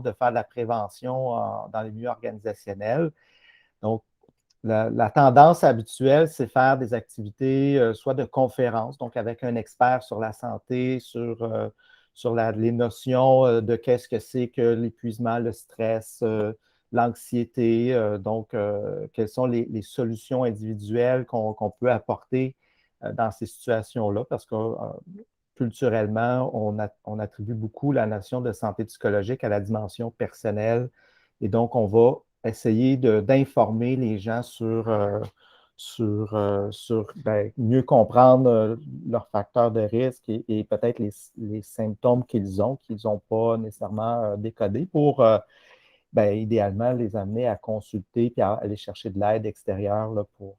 de faire de la prévention dans les milieux organisationnels. Donc, la tendance habituelle, c'est faire des activités, soit de conférences, donc avec un expert sur la santé, sur les notions de qu'est-ce que c'est que l'épuisement, le stress, l'anxiété, quelles sont les solutions individuelles qu'on peut apporter dans ces situations-là, parce que culturellement, on attribue beaucoup la notion de santé psychologique à la dimension personnelle. Et donc, on va essayer d'informer les gens sur mieux comprendre leurs facteurs de risque et peut-être les symptômes qu'ils n'ont pas nécessairement décodés pour idéalement les amener à consulter et à aller chercher de l'aide extérieure là, pour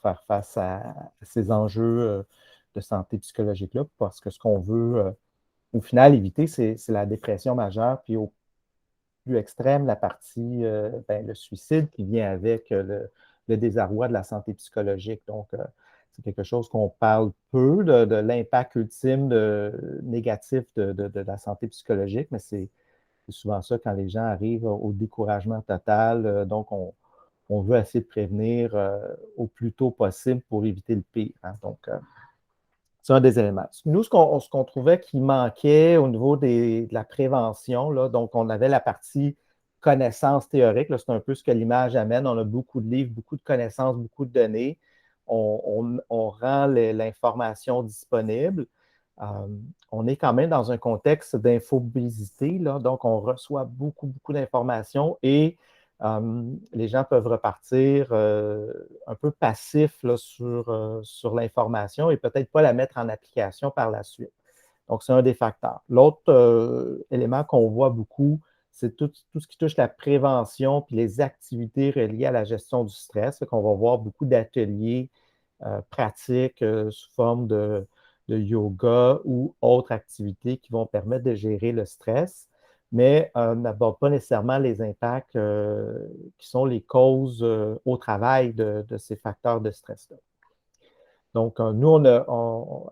faire face à ces enjeux de santé psychologique-là, parce que ce qu'on veut, au final, éviter, c'est la dépression majeure, puis au plus extrême, la partie, le suicide qui vient avec le désarroi de la santé psychologique. Donc, c'est quelque chose qu'on parle peu de l'impact ultime négatif de la santé psychologique, mais c'est souvent ça quand les gens arrivent au découragement total. Donc, on veut essayer de prévenir au plus tôt possible pour éviter le pire. Hein. Donc, c'est un des éléments. Nous, ce qu'on trouvait qui manquait au niveau de la prévention, là, donc on avait la partie connaissances théoriques, c'est un peu ce que l'image amène. On a beaucoup de livres, beaucoup de connaissances, beaucoup de données. On rend l'information disponible. Euh, on est quand même dans un contexte d'infobésité, là, donc on reçoit beaucoup, beaucoup d'informations et les gens peuvent repartir un peu passifs là, sur l'information et peut-être pas la mettre en application par la suite. Donc, c'est un des facteurs. L'autre élément qu'on voit beaucoup, c'est tout ce qui touche la prévention puis les activités reliées à la gestion du stress, qu'on va voir beaucoup d'ateliers pratiques sous forme de yoga ou autres activités qui vont permettre de gérer le stress, mais n'abordent pas nécessairement les impacts qui sont les causes au travail de ces facteurs de stress-là. Donc, nous,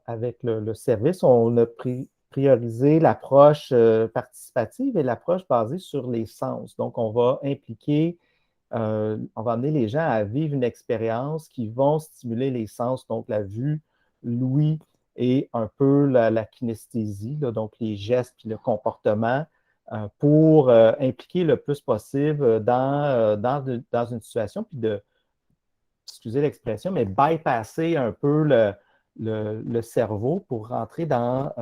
avec le service, on a priorisé l'approche participative et l'approche basée sur les sens. Donc, on va amener les gens à vivre une expérience qui vont stimuler les sens, donc la vue, l'ouïe et un peu la kinesthésie, là, donc les gestes puis le comportement, pour impliquer le plus possible dans une situation, puis excusez l'expression, mais bypasser un peu le cerveau pour rentrer dans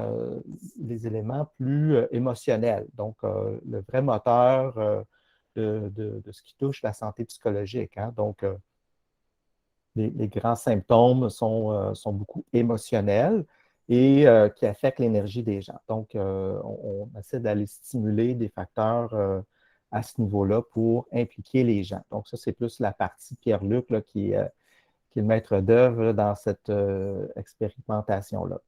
les éléments plus émotionnels. Donc, le vrai moteur de ce qui touche la santé psychologique. Hein. Donc, les grands symptômes sont beaucoup émotionnels et qui affectent l'énergie des gens. Donc, on essaie d'aller stimuler des facteurs à ce niveau-là pour impliquer les gens. Donc, ça, c'est plus la partie Pierre-Luc qui est le maître d'œuvre dans cette expérimentation-là.